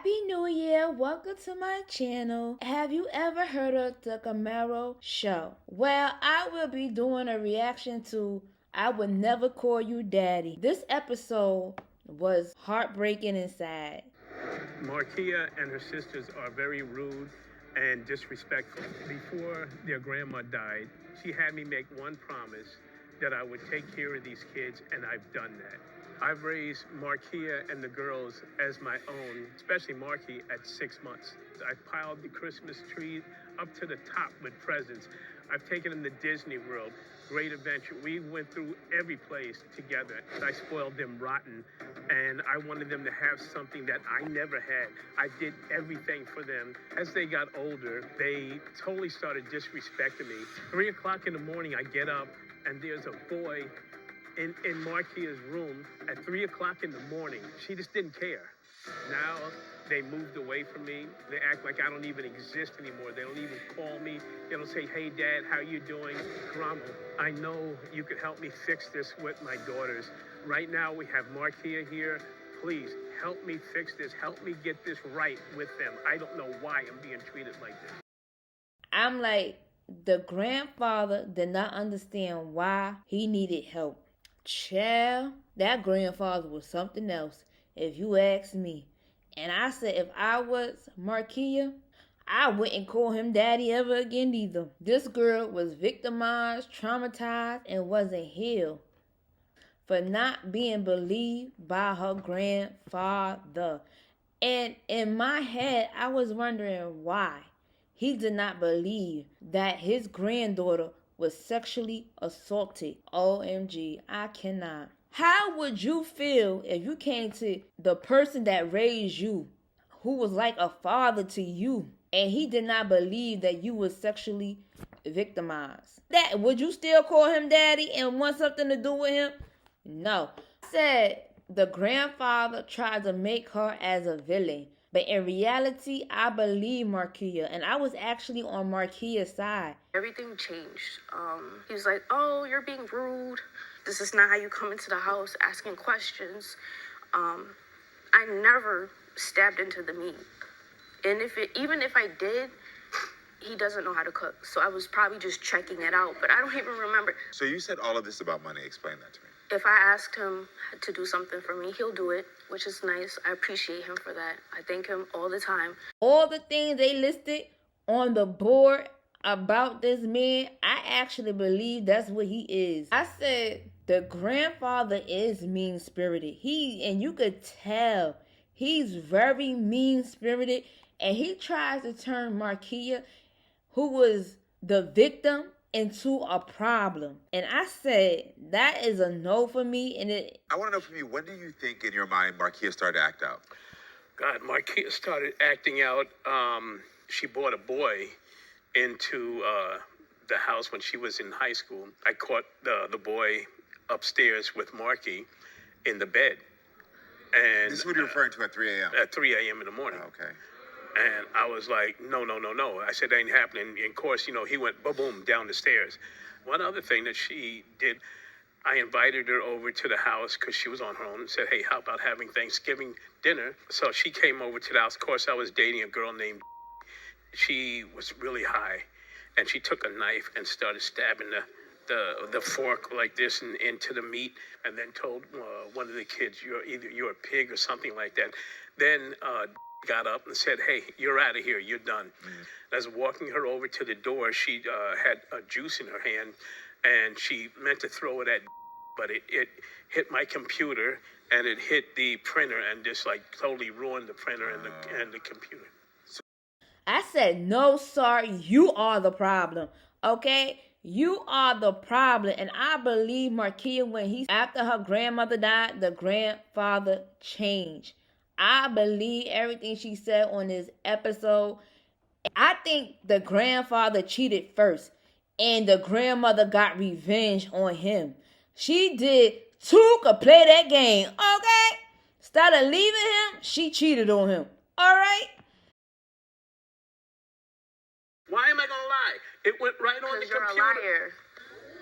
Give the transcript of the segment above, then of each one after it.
Happy New Year! Welcome to my channel. Have you ever heard of the Karamo Show? Well, I will be doing a reaction to I Would Never Call You Daddy. This episode was heartbreaking and sad. Markeya and her sisters are very rude and disrespectful. Before their grandma died, she had me make one promise that I would take care of these kids, and I've done that. I've raised Markeya and the girls as my own, especially Marky at 6 months. I piled the Christmas tree up to the top with presents. I've taken them to Disney World, Great Adventure. We went through every place together. I spoiled them rotten, and I wanted them to have something that I never had. I did everything for them. As they got older, they totally started disrespecting me. 3 o'clock in the morning, I get up, and there's a boy in Markeya's room at 3 o'clock in the morning. She just didn't care. Now they moved away from me. They act like I don't even exist anymore. They don't even call me. They don't say, "Hey, Dad, how you doing?" Karamo, I know you could help me fix this with my daughters. Right now we have Markeya here. Please help me fix this. Help me get this right with them. I don't know why I'm being treated like this. I'm like, the grandfather did not understand why he needed help. Child, that grandfather was something else, if you ask me. And I said, if I was Markeya, I wouldn't call him daddy ever again either. This girl was victimized, traumatized, and wasn't healed for not being believed by her grandfather. And in my head, I was wondering why he did not believe that his granddaughter was sexually assaulted. OMG, I cannot. How would you feel if you came to the person that raised you, who was like a father to you, and he did not believe that you were sexually victimized? That would you still call him daddy and want something to do with him? No. I said the grandfather tried to make her as a villain. But in reality, I believe Markeya, and I was actually on Markeya's side. Everything changed. He was like, "Oh, you're being rude. This is not how you come into the house asking questions." I never stabbed into the meat. And even if I did, he doesn't know how to cook. So I was probably just checking it out, but I don't even remember. So you said all of this about money. Explain that to me. If I asked him to do something for me, he'll do it, which is nice. I appreciate him for that. I thank him all the time. All the things they listed on the board about this man, I actually believe that's what he is. I said the grandfather is mean-spirited. And you could tell he's very mean-spirited, and he tries to turn Markeya, who was the victim, into a problem. And I said, that is a no for me. And I want to know from you, when do you think in your mind Markeya started to act out? God, Markeya started acting out. She brought a boy into the house when she was in high school. I caught the boy upstairs with Marky in the bed. And This is what you're referring to at 3 a.m.? At 3 a.m. in the morning. Oh, okay. And I was like, no. I said, that ain't happening. And of course, he went boom down the stairs. One other thing that she did, I invited her over to the house because she was on her own and said, "Hey, how about having Thanksgiving dinner?" So she came over to the house. Of course, I was dating a girl named. She was really high, and she took a knife and started stabbing the fork like this and into the meat, and then told one of the kids, you're a pig or something like that. Then got up and said, "Hey, you're out of here. You're done." As walking her over to the door, she had a juice in her hand, and she meant to throw it at, but it hit my computer, and it hit the printer, and just like totally ruined the printer and the computer. I said, no, sir, you are the problem, okay? You are the problem. And I believe Markeya, after her grandmother died, the grandfather changed. I believe everything she said on this episode. I think the grandfather cheated first, and the grandmother got revenge on him. She did. Two could play that game, okay? Instead of leaving him, she cheated on him, all right? Why am I going to lie? It went right on the computer. You're a liar.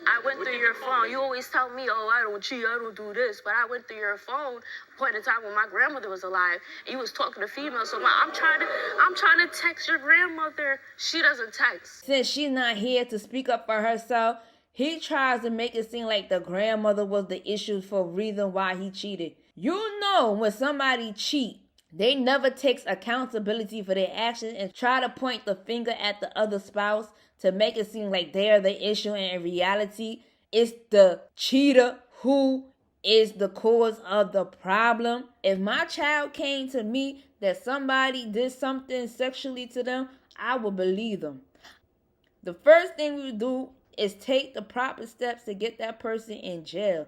I went through your phone. You always tell me, oh, I don't cheat, I don't do this. But I went through your phone point in time when my grandmother was alive. And you was talking to females. So I'm trying to text your grandmother. She doesn't text. Since she's not here to speak up for herself, he tries to make it seem like the grandmother was the issue for reason why he cheated. You know, when somebody cheat, they never takes accountability for their actions and try to point the finger at the other spouse to make it seem like they're the issue, and in reality, it's the cheater who is the cause of the problem. If my child came to me that somebody did something sexually to them, I would believe them. The first thing we do is take the proper steps to get that person in jail.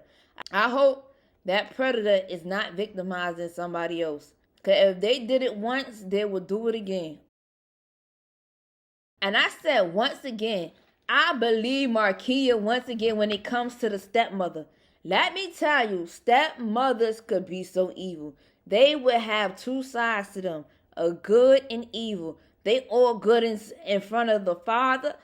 I hope that predator is not victimizing somebody else. Because if they did it once, they will do it again. And I said once again, I believe Markeya once again when it comes to the stepmother. Let me tell you, stepmothers could be so evil. They would have two sides to them, a good and evil. They all good in front of the father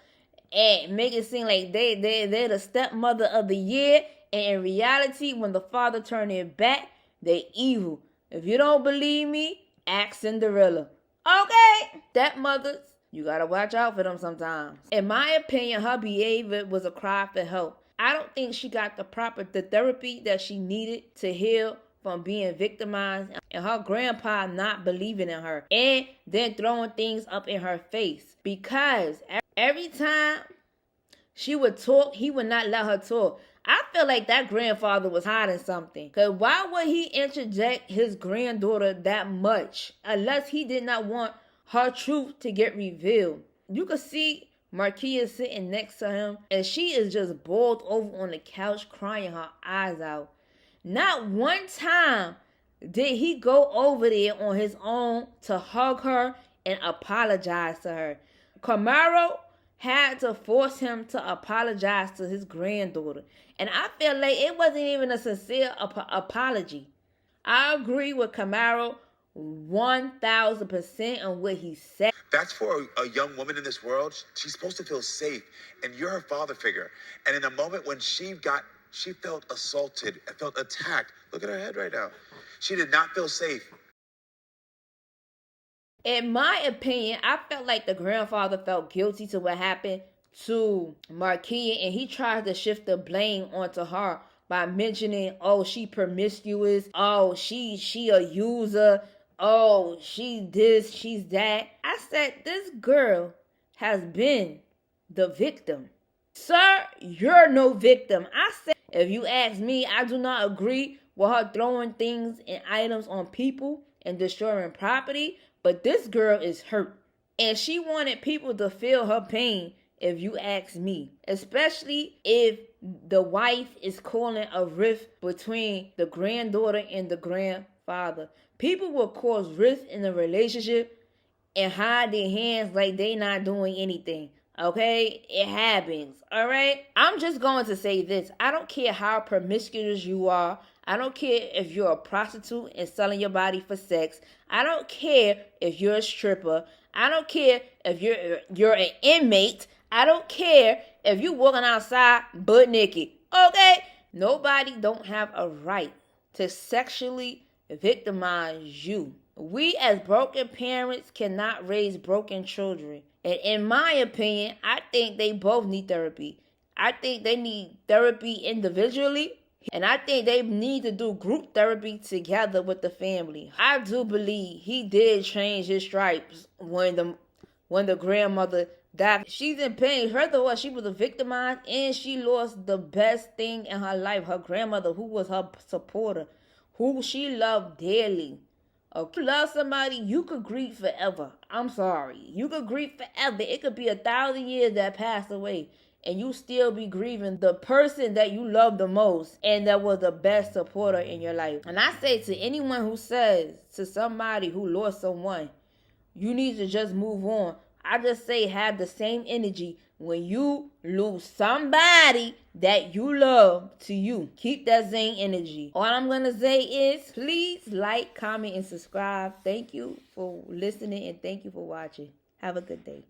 and make it seem like they're the stepmother of the year. And in reality, when the father turn their back, they evil. If you don't believe me, ask Cinderella. Okay, stepmothers, you gotta watch out for them sometimes. In my opinion, her behavior was a cry for help. I don't think she got the therapy that she needed to heal from being victimized and her grandpa not believing in her and then throwing things up in her face. Because every time she would talk, he would not let her talk. I feel like that grandfather was hiding something. Because why would he interject his granddaughter that much unless he did not want her truth to get revealed? You could see Markeya sitting next to him and she is just boiled over on the couch crying her eyes out. Not one time did he go over there on his own to hug her and apologize to her. Karamo had to force him to apologize to his granddaughter. And I feel like it wasn't even a sincere apology. I agree with Karamo 1,000% on what he said. That's for a young woman in this world. She's supposed to feel safe, and you're her father figure. And in a moment when she felt assaulted, felt attacked. Look at her head right now. She did not feel safe. In my opinion, I felt like the grandfather felt guilty to what happened to Markeya, and he tried to shift the blame onto her by mentioning, oh, she promiscuous, oh, she a user, oh, she this, she's that. I said, this girl has been the victim. Sir, you're no victim. I said, if you ask me, I do not agree with her throwing things and items on people and destroying property, but this girl is hurt. And she wanted people to feel her pain, if you ask me. Especially if the wife is calling a rift between the granddaughter and the grandfather. People will cause rift in a relationship and hide their hands like they not doing anything. Okay? It happens. Alright? I'm just going to say this. I don't care how promiscuous you are. I don't care if you're a prostitute and selling your body for sex. I don't care if you're a stripper. I don't care if you're an inmate. I don't care if you're walking outside butt naked. Okay? Nobody don't have a right to sexually victimize you. We as broken parents cannot raise broken children. And in my opinion, I think they both need therapy. I think they need therapy individually. And I think they need to do group therapy together with the family. I do believe he did change his stripes when the grandmother died. She's in pain. First of all, she was victimized and she lost the best thing in her life. Her grandmother, who was her supporter, who she loved dearly. Okay. If you love somebody, you could grieve forever. I'm sorry. You could grieve forever. It could be 1,000 years that passed away. And you still be grieving the person that you love the most and that was the best supporter in your life. And I say to anyone who says to somebody who lost someone, you need to just move on. I just say have the same energy when you lose somebody that you love to you. Keep that same energy. All I'm going to say is please like, comment, and subscribe. Thank you for listening and thank you for watching. Have a good day.